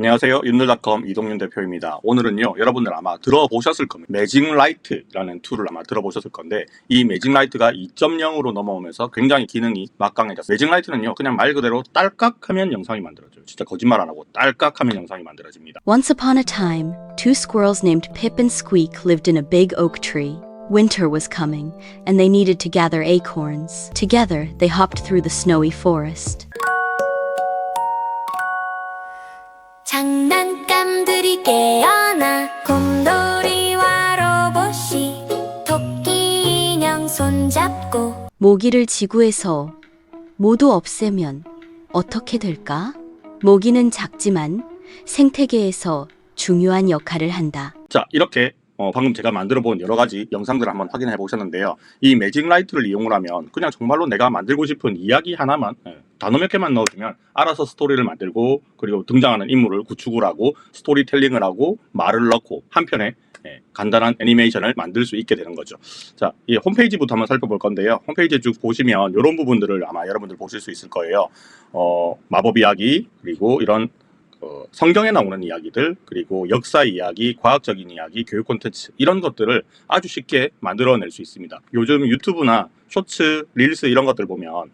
안녕하세요. 윤들닷컴 이동윤 대표입니다. 오늘은요, 여러분들 아마 들어보셨을 겁니다. 매직라이트라는 툴을 아마 들어보셨을 건데, 이 매직라이트가 2.0으로 넘어오면서 굉장히 기능이 막강해졌어요. 매직라이트는요, 그냥 말 그대로 딸깍하면 영상이 만들어져요. 진짜 거짓말 안 하고 딸깍하면 영상이 만들어집니다. Once upon a time, two squirrels named Pip and Squeak lived in a big oak tree. Winter was coming, and they needed to gather acorns. Together, they hopped through the snowy forest. 장난감들이 깨어나 곰돌이와 로봇이 토끼 인형 손잡고 모기를 지구에서 모두 없애면 어떻게 될까? 모기는 작지만 생태계에서 중요한 역할을 한다. 자, 이렇게 방금 제가 만들어 본 여러 가지 영상들을 한번 확인해 보셨는데요. 이 매직라이트를 이용을 하면 그냥 정말로 내가 만들고 싶은 이야기 하나만 단어 몇 개만 넣어주면 알아서 스토리를 만들고, 그리고 등장하는 인물을 구축을 하고 스토리텔링을 하고 말을 넣고 한편에 간단한 애니메이션을 만들 수 있게 되는 거죠. 자, 이 홈페이지부터 한번 살펴볼 건데요. 홈페이지에 쭉 보시면 이런 부분들을 아마 여러분들 보실 수 있을 거예요. 마법 이야기, 그리고 이런 성경에 나오는 이야기들, 그리고 역사 이야기, 과학적인 이야기, 교육 콘텐츠, 이런 것들을 아주 쉽게 만들어낼 수 있습니다. 요즘 유튜브나 쇼츠, 릴스 이런 것들 보면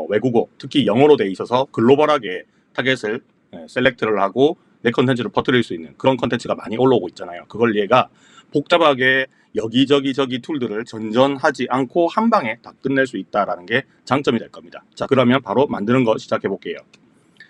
외국어, 특히 영어로 돼 있어서 글로벌하게 타겟을 셀렉트를 하고 내 컨텐츠를 퍼뜨릴 수 있는 그런 컨텐츠가 많이 올라오고 있잖아요. 그걸 얘가 복잡하게 여기저기 툴들을 전전하지 않고 한 방에 다 끝낼 수 있다는 게 장점이 될 겁니다. 자, 그러면 바로 만드는 거 시작해 볼게요.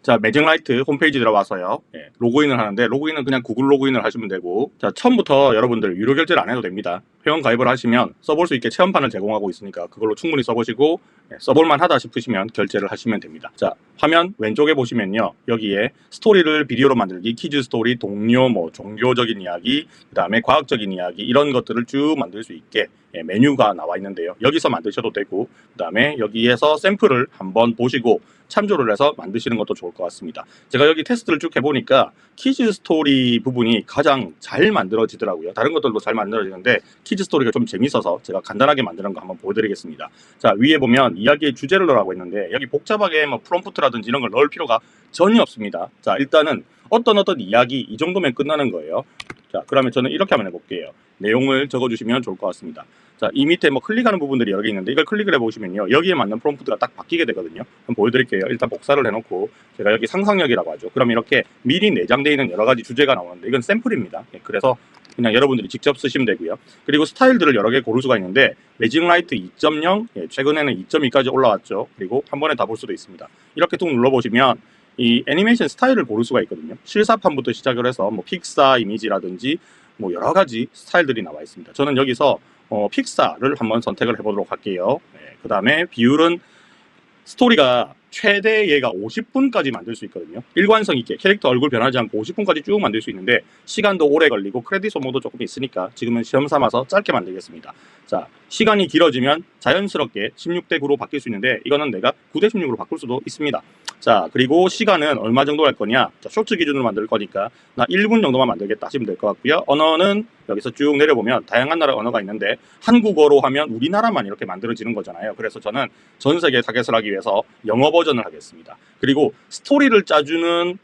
자, 매직라이트 홈페이지 들어와서요. 로그인을 하는데, 로그인은 그냥 구글 로그인을 하시면 되고, 자, 처음부터 여러분들 유료 결제를 안 해도 됩니다. 회원 가입을 하시면 써볼 수 있게 체험판을 제공하고 있으니까 그걸로 충분히 써보시고, 써볼만 하다 싶으시면 결제를 하시면 됩니다. 자, 화면 왼쪽에 보시면요, 여기에 스토리를 비디오로 만들기, 키즈 스토리, 동료, 종교적인 이야기, 그 다음에 과학적인 이야기, 이런 것들을 쭉 만들 수 있게 메뉴가 나와 있는데요. 여기서 만드셔도 되고, 그 다음에 여기에서 샘플을 한번 보시고 참조를 해서 만드시는 것도 좋을 것 같습니다. 제가 여기 테스트를 쭉 해보니까 키즈 스토리 부분이 가장 잘 만들어지더라고요. 다른 것들도 잘 만들어지는데 키즈 스토리가 좀 재밌어서 제가 간단하게 만드는 거 한번 보여드리겠습니다. 자, 위에 보면 이야기의 주제를 넣으라고 했는데, 여기 복잡하게 프롬프트라든지 이런 걸 넣을 필요가 전혀 없습니다. 자, 일단은 어떤 이야기, 이 정도면 끝나는 거예요. 자, 그러면 저는 이렇게 한번 해볼게요. 내용을 적어주시면 좋을 것 같습니다. 자, 이 밑에 클릭하는 부분들이 여러 개 있는데, 이걸 클릭을 해보시면요, 여기에 맞는 프롬프트가 딱 바뀌게 되거든요. 한번 보여드릴게요. 일단 복사를 해놓고, 제가 여기 상상력이라고 하죠. 그럼 이렇게 미리 내장되어 있는 여러 가지 주제가 나오는데, 이건 샘플입니다. 그래서 그냥 여러분들이 직접 쓰시면 되고요. 그리고 스타일들을 여러 개 고를 수가 있는데, 매직라이트 2.0, 최근에는 2.2까지 올라왔죠. 그리고 한 번에 다 볼 수도 있습니다. 이렇게 툭 눌러보시면 이 애니메이션 스타일을 고를 수가 있거든요. 실사판부터 시작을 해서 픽사 이미지라든지 여러 가지 스타일들이 나와 있습니다. 저는 여기서 픽사를 한번 선택을 해보도록 할게요. 그 다음에 비율은 스토리가 최대 얘가 50분까지 만들 수 있거든요. 일관성 있게 캐릭터 얼굴 변하지 않고 50분까지 쭉 만들 수 있는데, 시간도 오래 걸리고 크레딧 소모도 조금 있으니까 지금은 시험 삼아서 짧게 만들겠습니다. 자, 시간이 길어지면 자연스럽게 16대 9로 바뀔 수 있는데, 이거는 내가 9대 16으로 바꿀 수도 있습니다. 자, 그리고 시간은 얼마 정도 할 거냐? 자, 쇼츠 기준으로 만들 거니까 나 1분 정도만 만들겠다 하시면 될 것 같고요. 언어는 여기서 쭉 내려보면 다양한 나라 언어가 있는데, 한국어로 하면 우리나라만 이렇게 만들어지는 거잖아요. 그래서 저는 전 세계 타겟을 하기 위해서 영어 버전을 하겠습니다. 그리고 스토리를 짜주는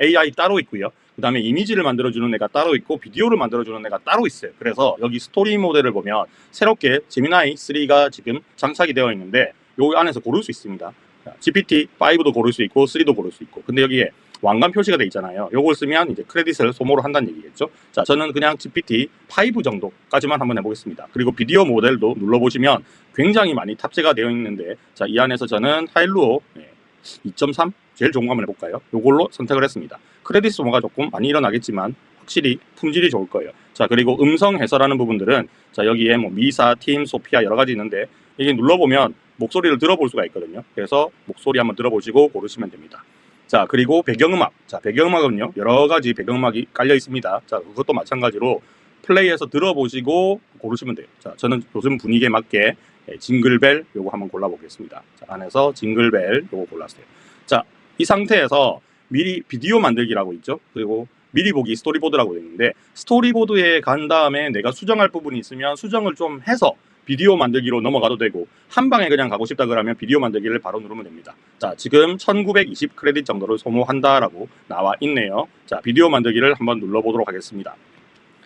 AI 따로 있고요. 그 다음에 이미지를 만들어주는 애가 따로 있고, 비디오를 만들어주는 애가 따로 있어요. 그래서 여기 스토리 모델을 보면 새롭게 제미나이 3가 지금 장착이 되어 있는데, 요 안에서 고를 수 있습니다. GPT-5도 고를 수 있고 3도 고를 수 있고, 근데 여기에 왕관 표시가 돼 있잖아요. 요걸 쓰면 이제 크레딧을 소모를 한다는 얘기겠죠. 자, 저는 그냥 GPT-5 정도까지만 한번 해보겠습니다. 그리고 비디오 모델도 눌러보시면 굉장히 많이 탑재가 되어 있는데, 자, 이 안에서 저는 하일루어 2.3 제일 좋은 거 한번 해볼까요? 요걸로 선택을 했습니다. 크레딧 소모가 조금 많이 일어나겠지만 확실히 품질이 좋을 거예요. 자, 그리고 음성 해설하는 부분들은, 자, 여기에 미사, 팀, 소피아 여러 가지 있는데, 이게 눌러보면 목소리를 들어볼 수가 있거든요. 그래서 목소리 한번 들어보시고 고르시면 됩니다. 자, 그리고 배경음악. 자, 배경음악은요, 여러 가지 배경음악이 깔려 있습니다. 자, 그것도 마찬가지로 플레이해서 들어보시고 고르시면 돼요. 자, 저는 요즘 분위기에 맞게 징글벨 요거 한번 골라보겠습니다. 자, 안에서 징글벨 요거 골랐어요. 자, 이 상태에서 미리 비디오 만들기라고 있죠. 그리고 미리 보기 스토리보드라고 되어 있는데, 스토리보드에 간 다음에 내가 수정할 부분이 있으면 수정을 좀 해서 비디오 만들기로 넘어가도 되고 한 방에 그냥 가고 싶다 그러면 비디오 만들기를 바로 누르면 됩니다. 자, 지금 1920 크레딧 정도를 소모한다라고 나와 있네요. 자, 비디오 만들기를 한번 눌러보도록 하겠습니다.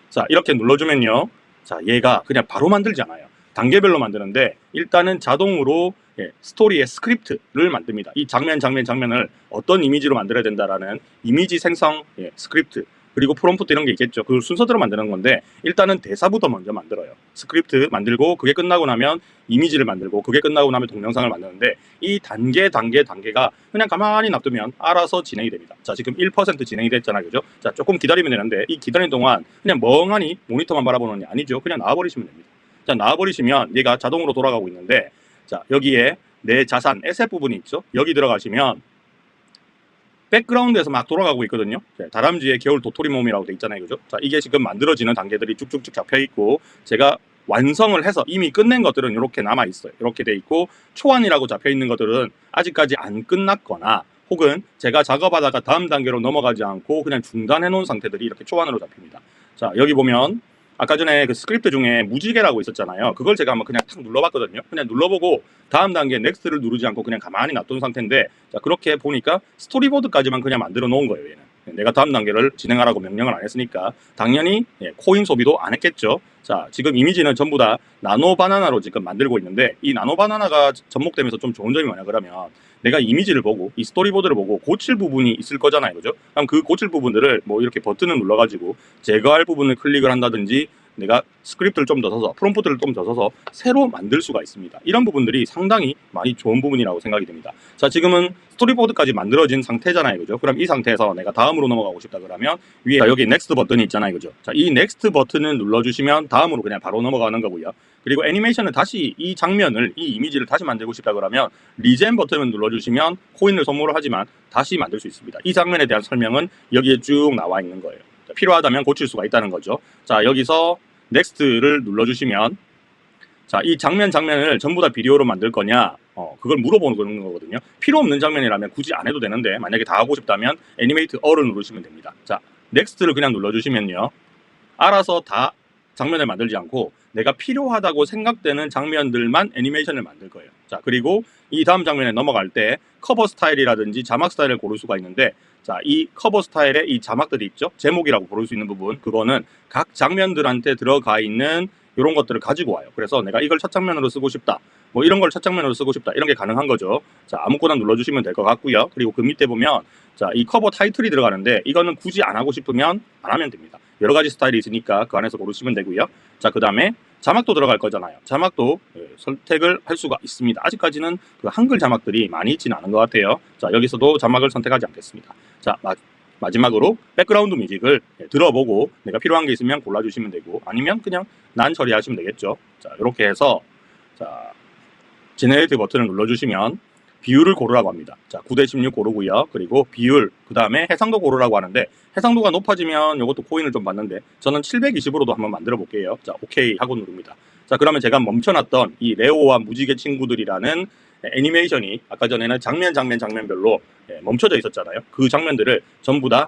자, 이렇게 눌러주면요. 자, 얘가 그냥 바로 만들지 않아요. 단계별로 만드는데 일단은 자동으로 스토리의 스크립트를 만듭니다. 이 장면을 어떤 이미지로 만들어야 된다라는 이미지 생성 스크립트, 그리고 프롬프트 이런 게 있겠죠. 그 순서대로 만드는 건데 일단은 대사부터 먼저 만들어요. 스크립트 만들고 그게 끝나고 나면 이미지를 만들고 그게 끝나고 나면 동영상을 만드는데 이 단계가 그냥 가만히 놔두면 알아서 진행이 됩니다. 자, 지금 1% 진행이 됐잖아요. 그죠? 자, 조금 기다리면 되는데 이 기다리는 동안 그냥 멍하니 모니터만 바라보는 게 아니죠. 그냥 나와버리시면 됩니다. 자, 나와버리시면 얘가 자동으로 돌아가고 있는데, 자, 여기에 내 자산, 에셋 부분이 있죠. 여기 들어가시면 백그라운드에서 막 돌아가고 있거든요. 다람쥐의 겨울 도토리 몸이라고 돼 있잖아요. 그죠? 자, 이게 지금 만들어지는 단계들이 쭉쭉쭉 잡혀 있고, 제가 완성을 해서 이미 끝낸 것들은 이렇게 남아 있어요. 이렇게 돼 있고, 초안이라고 잡혀 있는 것들은 아직까지 안 끝났거나 혹은 제가 작업하다가 다음 단계로 넘어가지 않고 그냥 중단해 놓은 상태들이 이렇게 초안으로 잡힙니다. 자, 여기 보면 아까 전에 그 스크립트 중에 무지개라고 있었잖아요. 그걸 제가 한번 그냥 탁 눌러봤거든요. 그냥 눌러보고 다음 단계 넥스트를 누르지 않고 그냥 가만히 놔둔 상태인데, 자, 그렇게 보니까 스토리보드까지만 그냥 만들어 놓은 거예요. 얘는 내가 다음 단계를 진행하라고 명령을 안 했으니까 당연히 코인 소비도 안 했겠죠. 자, 지금 이미지는 전부 다 나노 바나나로 지금 만들고 있는데, 이 나노 바나나가 접목되면서 좀 좋은 점이 뭐냐 그러면 내가 이미지를 보고 이 스토리보드를 보고 고칠 부분이 있을 거잖아요. 그죠? 그럼 그 고칠 부분들을 뭐 이렇게 버튼을 눌러가지고 제거할 부분을 클릭을 한다든지 내가 스크립트를 좀 더 써서 프롬프트를 좀 더 써서 새로 만들 수가 있습니다. 이런 부분들이 상당히 많이 좋은 부분이라고 생각이 됩니다. 자, 지금은 스토리보드까지 만들어진 상태잖아요. 그죠? 그럼 이 상태에서 내가 다음으로 넘어가고 싶다 그러면 위에 여기 넥스트 버튼이 있잖아요. 그죠? 자, 이 넥스트 버튼을 눌러주시면 다음으로 그냥 바로 넘어가는 거고요. 그리고 애니메이션을 다시 이 장면을, 이 이미지를 다시 만들고 싶다 그러면 리젠 버튼을 눌러주시면 코인을 선물을 하지만 다시 만들 수 있습니다. 이 장면에 대한 설명은 여기에 쭉 나와 있는 거예요. 자, 필요하다면 고칠 수가 있다는 거죠. 자, 여기서 넥스트를 눌러주시면, 자, 이 장면을 전부 다 비디오로 만들 거냐, 그걸 물어보는 거거든요. 필요 없는 장면이라면 굳이 안 해도 되는데 만약에 다 하고 싶다면 애니메이트 어를 누르시면 됩니다. 자, 넥스트를 그냥 눌러주시면요, 알아서 다 장면을 만들지 않고 내가 필요하다고 생각되는 장면들만 애니메이션을 만들 거예요. 자, 그리고 이 다음 장면에 넘어갈 때 커버 스타일이라든지 자막 스타일을 고를 수가 있는데, 자, 이 커버 스타일에 이 자막들이 있죠. 제목이라고 부를 수 있는 부분, 그거는 각 장면들한테 들어가 있는 이런 것들을 가지고 와요. 그래서 내가 이걸 첫 장면으로 쓰고 싶다, 뭐 이런 걸 첫 장면으로 쓰고 싶다, 이런 게 가능한 거죠. 자, 아무거나 눌러주시면 될 것 같고요. 그리고 그 밑에 보면, 자, 이 커버 타이틀이 들어가는데 이거는 굳이 안 하고 싶으면 안 하면 됩니다. 여러 가지 스타일이 있으니까 그 안에서 고르시면 되고요. 자, 그 다음에 자막도 들어갈 거잖아요. 자막도 선택을 할 수가 있습니다. 아직까지는 그 한글 자막들이 많이 있지는 않은 것 같아요. 자, 여기서도 자막을 선택하지 않겠습니다. 자, 마지막으로 백그라운드 뮤직을 들어보고 내가 필요한 게 있으면 골라주시면 되고, 아니면 그냥 난 처리하시면 되겠죠. 자, 이렇게 해서, 자, 제네레이트 버튼을 눌러주시면 비율을 고르라고 합니다. 자, 9:16 고르고요. 그리고 비율, 그 다음에 해상도 고르라고 하는데, 해상도가 높아지면 이것도 코인을 좀 받는데 저는 720으로도 한번 만들어 볼게요. 자, 오케이 하고 누릅니다. 자, 그러면 제가 멈춰놨던 이 레오와 무지개 친구들이라는 애니메이션이 아까 전에는 장면별로 멈춰져 있었잖아요. 그 장면들을 전부 다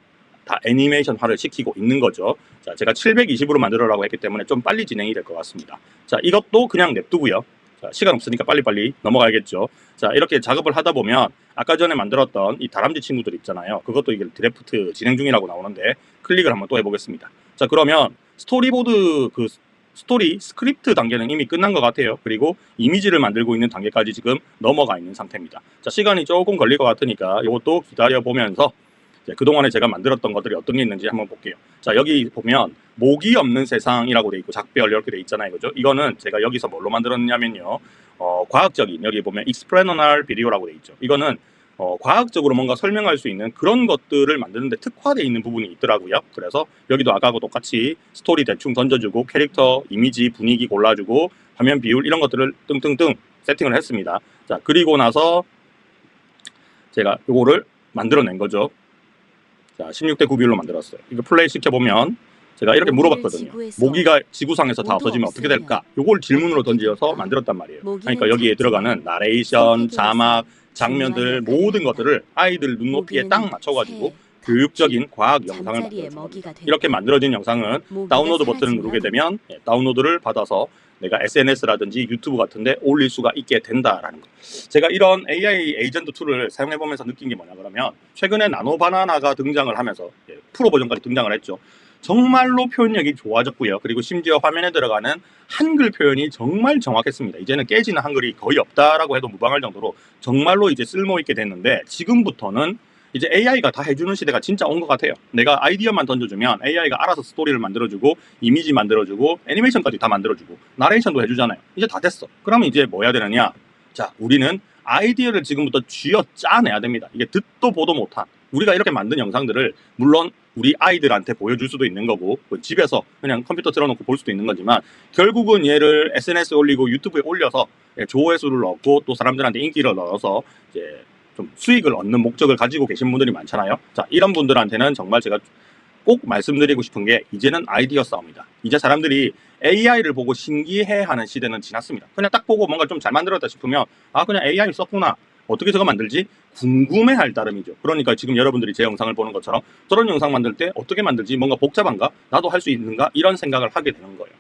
애니메이션화를 시키고 있는 거죠. 자, 제가 720으로 만들어라고 했기 때문에 좀 빨리 진행이 될 것 같습니다. 자, 이것도 그냥 냅두고요. 자, 시간 없으니까 빨리빨리 넘어가야겠죠. 자, 이렇게 작업을 하다 보면 아까 전에 만들었던 이 다람쥐 친구들 있잖아요. 그것도 이게 드래프트 진행 중이라고 나오는데 클릭을 한번 또 해보겠습니다. 자, 그러면 스토리보드 그 스토리 스크립트 단계는 이미 끝난 것 같아요. 그리고 이미지를 만들고 있는 단계까지 지금 넘어가 있는 상태입니다. 자, 시간이 조금 걸릴 것 같으니까 이것도 기다려보면서 그동안에 제가 만들었던 것들이 어떤 게 있는지 한번 볼게요. 자, 여기 보면 목이 없는 세상이라고 돼 있고 작별 이렇게 돼 있잖아요. 그죠? 이거는 제가 여기서 뭘로 만들었냐면요, 과학적인, 여기 보면 explanatory 비디오라고 돼 있죠. 이거는 과학적으로 뭔가 설명할 수 있는 그런 것들을 만드는데 특화되어 있는 부분이 있더라고요. 그래서 여기도 아까하고 똑같이 스토리 대충 던져주고 캐릭터, 이미지, 분위기 골라주고 화면 비율 이런 것들을 뜬뜬뜬 세팅을 했습니다. 자, 그리고 나서 제가 요거를 만들어낸 거죠. 자, 16:9 비율로 만들었어요. 이거 플레이 시켜보면 제가 이렇게 물어봤거든요. 모기가 지구상에서 다 없어지면 어떻게 될까? 요걸 질문으로 던져서 만들었단 말이에요. 그러니까 여기에 들어가는 나레이션, 자막, 장면들 모든 것들을 아이들 눈높이에 딱 맞춰가지고 교육적인 과학 영상을 잠자리에 만들어준 겁니다. 먹이가 되는 이렇게 만들어진 영상은 모기가 다운로드 버튼을 사라지면 누르게 되면 다운로드를 받아서 내가 SNS라든지 유튜브 같은데 올릴 수가 있게 된다라는 거. 제가 이런 AI 에이전트 툴을 사용해보면서 느낀 게 뭐냐 그러면 최근에 나노바나나가 등장을 하면서 프로 버전까지 등장을 했죠. 정말로 표현력이 좋아졌고요. 그리고 심지어 화면에 들어가는 한글 표현이 정말 정확했습니다. 이제는 깨지는 한글이 거의 없다라고 해도 무방할 정도로 정말로 이제 쓸모있게 됐는데 지금부터는 이제 AI가 다 해주는 시대가 진짜 온 것 같아요. 내가 아이디어만 던져주면 AI가 알아서 스토리를 만들어주고 이미지 만들어주고 애니메이션까지 다 만들어주고 나레이션도 해주잖아요. 이제 다 됐어. 그러면 이제 뭐 해야 되느냐? 자, 우리는 아이디어를 지금부터 쥐어 짜내야 됩니다. 이게 듣도 보도 못한 우리가 이렇게 만든 영상들을 물론 우리 아이들한테 보여줄 수도 있는 거고 집에서 그냥 컴퓨터 틀어놓고 볼 수도 있는 거지만 결국은 얘를 SNS에 올리고 유튜브에 올려서 조회수를 얻고 또 사람들한테 인기를 얻어서 이제 좀 수익을 얻는 목적을 가지고 계신 분들이 많잖아요. 자, 이런 분들한테는 정말 제가 꼭 말씀드리고 싶은 게 이제는 아이디어 싸움이다. 이제 사람들이 AI를 보고 신기해하는 시대는 지났습니다. 그냥 딱 보고 뭔가 좀 잘 만들었다 싶으면 아 그냥 AI 썼구나. 어떻게 저거 만들지? 궁금해할 따름이죠. 그러니까 지금 여러분들이 제 영상을 보는 것처럼 저런 영상 만들 때 어떻게 만들지? 뭔가 복잡한가? 나도 할 수 있는가? 이런 생각을 하게 되는 거예요.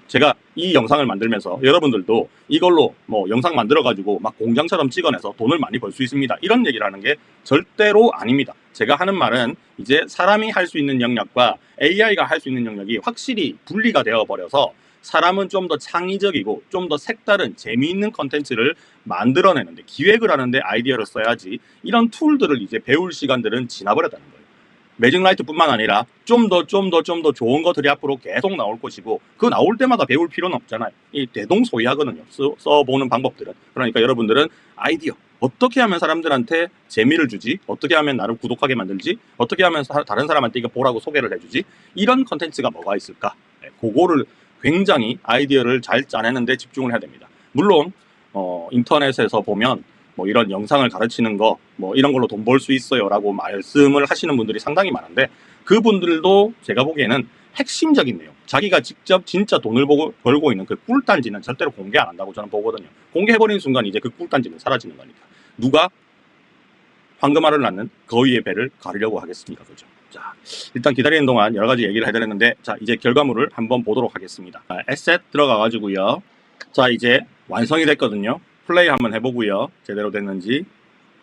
제가 이 영상을 만들면서 여러분들도 이걸로 뭐 영상 만들어가지고 막 공장처럼 찍어내서 돈을 많이 벌 수 있습니다. 이런 얘기를 하는 게 절대로 아닙니다. 제가 하는 말은 이제 사람이 할 수 있는 영역과 AI가 할 수 있는 영역이 확실히 분리가 되어 버려서 사람은 좀 더 창의적이고 좀 더 색다른 재미있는 컨텐츠를 만들어내는데 기획을 하는데 아이디어를 써야지 이런 툴들을 이제 배울 시간들은 지나버렸다는 거예요. 매직라이트뿐만 아니라 좀 더 좋은 것들이 앞으로 계속 나올 것이고 그 나올 때마다 배울 필요는 없잖아요. 이 대동소이하거든요. 써보는 방법들은. 그러니까 여러분들은 아이디어 어떻게 하면 사람들한테 재미를 주지? 어떻게 하면 나를 구독하게 만들지? 어떻게 하면 다른 사람한테 이거 보라고 소개를 해주지? 이런 컨텐츠가 뭐가 있을까? 그거를 굉장히 아이디어를 잘 짜내는 데 집중을 해야 됩니다. 물론 인터넷에서 보면 뭐 이런 영상을 가르치는 거 뭐 이런 걸로 돈 벌 수 있어요 라고 말씀을 하시는 분들이 상당히 많은데 그분들도 제가 보기에는 핵심적인 내용 자기가 직접 진짜 돈을 벌고 있는 그 꿀단지는 절대로 공개 안 한다고 저는 보거든요. 공개해버리는 순간 이제 그 꿀단지는 사라지는 거니까 누가 황금알을 낳는 거위의 배를 가르려고 하겠습니까? 그죠? 자, 일단 기다리는 동안 여러 가지 얘기를 해드렸는데 자 이제 결과물을 한번 보도록 하겠습니다. 에셋 들어가 가지고요. 자 이제 완성이 됐거든요. 플레이 한번 해보고요. 제대로 됐는지.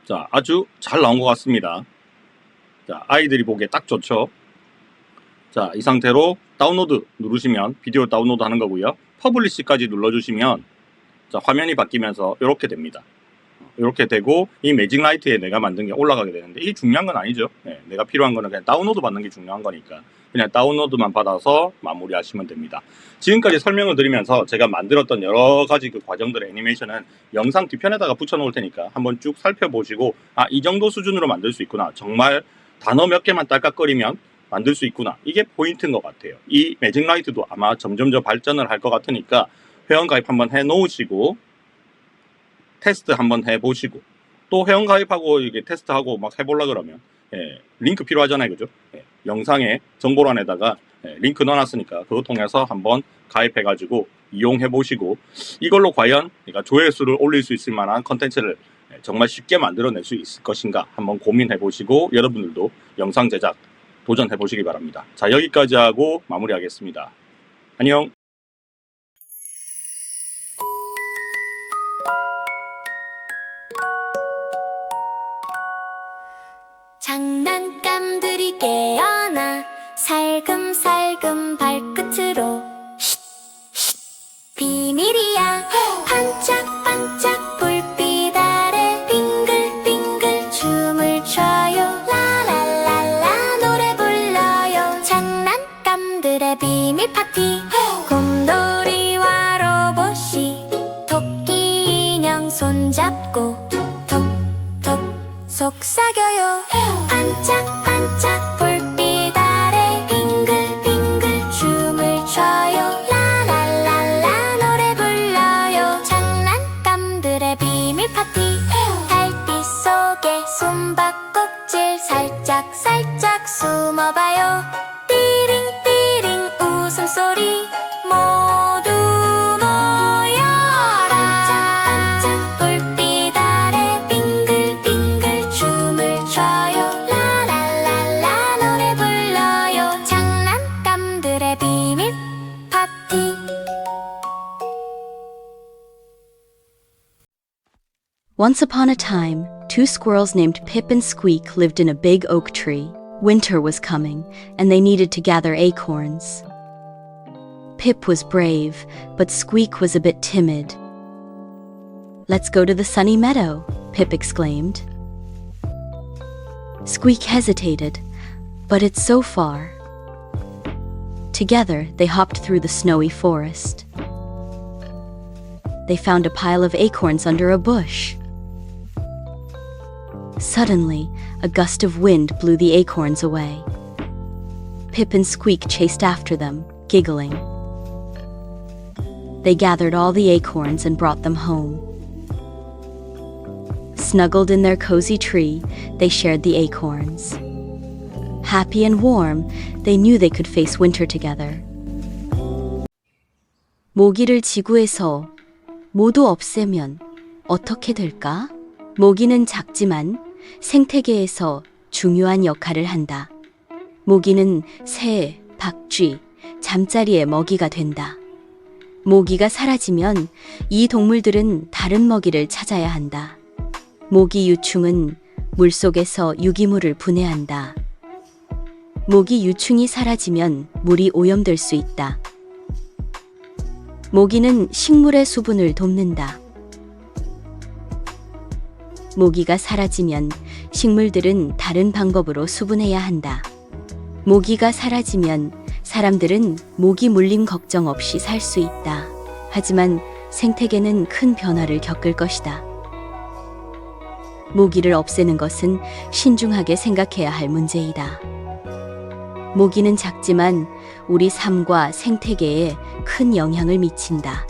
자, 아주 잘 나온 것 같습니다. 자, 아이들이 보기에 딱 좋죠. 자, 이 상태로 다운로드 누르시면 비디오 다운로드 하는 거고요. 퍼블리시까지 눌러주시면 자, 화면이 바뀌면서 이렇게 됩니다. 이렇게 되고 이 매직라이트에 내가 만든 게 올라가게 되는데 이게 중요한 건 아니죠. 네, 내가 필요한 거는 그냥 다운로드 받는 게 중요한 거니까 그냥 다운로드만 받아서 마무리하시면 됩니다. 지금까지 설명을 드리면서 제가 만들었던 여러 가지 그 과정들의 애니메이션은 영상 뒤편에다가 붙여놓을 테니까 한번 쭉 살펴보시고 아, 이 정도 수준으로 만들 수 있구나. 정말 단어 몇 개만 딸깍거리면 만들 수 있구나. 이게 포인트인 것 같아요. 이 매직라이트도 아마 점점 더 발전을 할 것 같으니까 회원가입 한번 해놓으시고 테스트 한번 해보시고 또 회원가입하고 이게 테스트하고 막 해보려 그러면 링크 필요하잖아요. 그죠? 영상에 정보란에다가 링크 넣어놨으니까 그거 통해서 한번 가입해가지고 이용해보시고 이걸로 과연 그러니까 조회수를 올릴 수 있을 만한 컨텐츠를 정말 쉽게 만들어낼 수 있을 것인가 한번 고민해보시고 여러분들도 영상 제작 도전해보시기 바랍니다. 자, 여기까지 하고 마무리하겠습니다. 안녕. 장난감들이 깨어나 살금살금 발끝으로 비밀이야 반짝반짝 불빛 아래 빙글빙글 춤을 춰요 라라라라 노래 불러요 장난감들의 비밀 파티 곰돌이와 로봇이 토끼 인형 손잡고 톡톡 속삭여요 반짝반짝 불빛 아래 빙글빙글 춤을 춰요 라라라라 노래 불러요 장난감들의 비밀 파티 달빛 속에 숨바꼭질 살짝살짝 숨어봐요 띠링띠링 웃음소리 모두 모여라 반짝반짝 불빛 아래 빙글빙글 춤을 춰요 라라라 Once upon a time, two squirrels named Pip and Squeak lived in a big oak tree. Winter was coming, and they needed to gather acorns. Pip was brave, but Squeak was a bit timid. "Let's go to the sunny meadow," Pip exclaimed. Squeak hesitated, "But it's so far." Together, they hopped through the snowy forest. They found a pile of acorns under a bush. Suddenly, a gust of wind blew the acorns away. Pip and Squeak chased after them, giggling. They gathered all the acorns and brought them home. Snuggled in their cozy tree, they shared the acorns. Happy and warm, they knew they could face winter together. 모기를 지구에서 모두 없애면 어떻게 될까? 모기는 작지만 생태계에서 중요한 역할을 한다. 모기는 새, 박쥐, 잠자리의 먹이가 된다. 모기가 사라지면 이 동물들은 다른 먹이를 찾아야 한다. 모기 유충은 물속에서 유기물을 분해한다. 모기 유충이 사라지면 물이 오염될 수 있다. 모기는 식물의 수분을 돕는다. 모기가 사라지면 식물들은 다른 방법으로 수분해야 한다. 모기가 사라지면 사람들은 모기 물림 걱정 없이 살 수 있다. 하지만 생태계는 큰 변화를 겪을 것이다. 모기를 없애는 것은 신중하게 생각해야 할 문제이다. 모기는 작지만 우리 삶과 생태계에 큰 영향을 미친다.